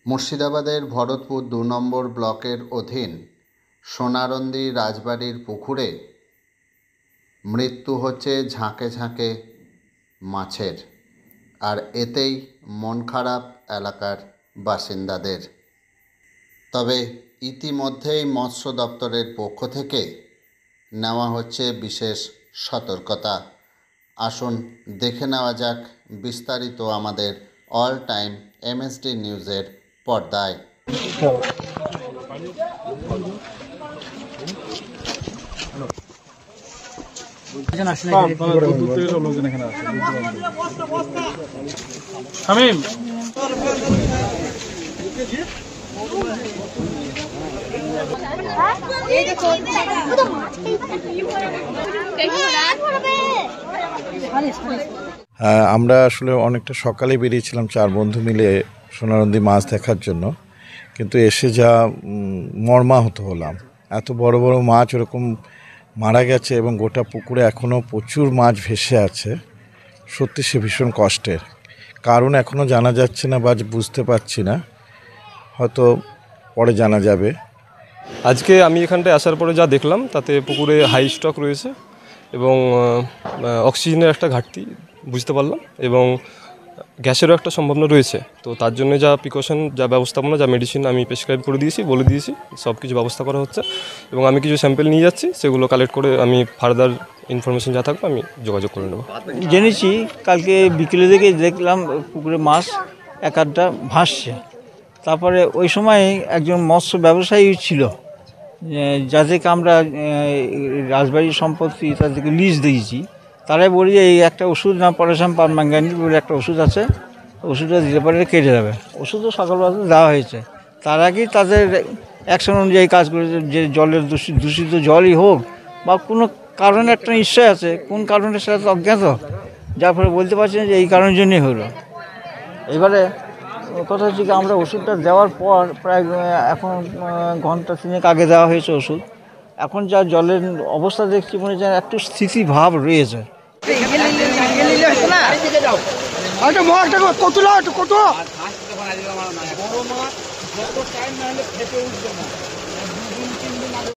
মুর্শিদাবাদের ভরতপুর ২ নম্বর ব্লকের অধীন সোনারন্দি রাজবাড়ির পুকুরে মৃত্যু হচ্ছে ঝাঁকে ঝাঁকে মাছের, আর এতেই মন খারাপ এলাকার বাসিন্দাদের। তবে ইতিমধ্যেই মৎস্য দপ্তরের পক্ষ থেকে নেওয়া হচ্ছে বিশেষ সতর্কতা। আসুন দেখে নেওয়া যাক বিস্তারিত আমাদের অল টাইম এমএসডি নিউজের পর্দায়। আমরা আসলে অনেকটা সকালে বেরিয়েছিলাম 4 বন্ধু মিলে সোনারন্দি মাছ দেখার জন্য, কিন্তু এসে যা মর্মাহত হলাম। এত বড় বড় মাছ ওরকম মারা গেছে এবং গোটা পুকুরে এখনও প্রচুর মাছ ভেসে আছে। সত্যি সে ভীষণ কষ্টের। কারণ এখনও জানা যাচ্ছে না বা বুঝতে পারছি না, হয়তো পরে জানা যাবে। আজকে আমি এখানটায় আসার পরে যা দেখলাম তাতে পুকুরে হাই স্টক রয়েছে এবং অক্সিজেনের একটা ঘাটতি বুঝতে পারলাম, এবং গ্যাসেরও একটা সম্ভাবনা রয়েছে। তো তার জন্য যা প্রিকশন, যা ব্যবস্থাপনা, যা মেডিসিন আমি প্রেসক্রাইব করে দিয়েছি, বলে দিয়েছি, সব কিছু ব্যবস্থা করা হচ্ছে। এবং আমি কিছু স্যাম্পল নিয়ে যাচ্ছি, সেগুলো কালেক্ট করে আমি ফার্দার ইনফরমেশন যা থাকবে আমি যোগাযোগ করে নেব। জেনেছি কালকে বিকেলে থেকে দেখলাম পুকুরে মাছ এক আধটা ভাসছে। তারপরে ওই সময় একজন মৎস্য ব্যবসায়ী ছিল, যাদেরকে আমরা রাজবাড়ির সম্পত্তি তাদেরকে লিজ দিয়েছি। তারাই বলি যে এই একটা ওষুধ না, পটাশিয়াম পারম্যাঙ্গানেট বলে একটা ওষুধ আছে, ওষুধটা দিতে পারলে কেটে যাবে। ওষুধও সকালবেলা দেওয়া হয়েছে। তার আগেই তাদের অ্যাকশন অনুযায়ী কাজ করেছে, যে জলের দূষিত জলই হোক বা কোনো কারণে একটা নিশ্চয় আছে, কোন কারণে সেটা তো অজ্ঞাত, যার ফলে বলতে পারছেন যে এই কারণের জন্যই হলো। এবারে কথা হচ্ছে কি, আমরা ওষুধটা দেওয়ার পর প্রায় এখন ঘন্টা 3 আগে দেওয়া হয়েছে ওষুধ। এখন যা জলের অবস্থা দেখছি মনে হচ্ছে একটু স্থিতি ভাব রয়েছে।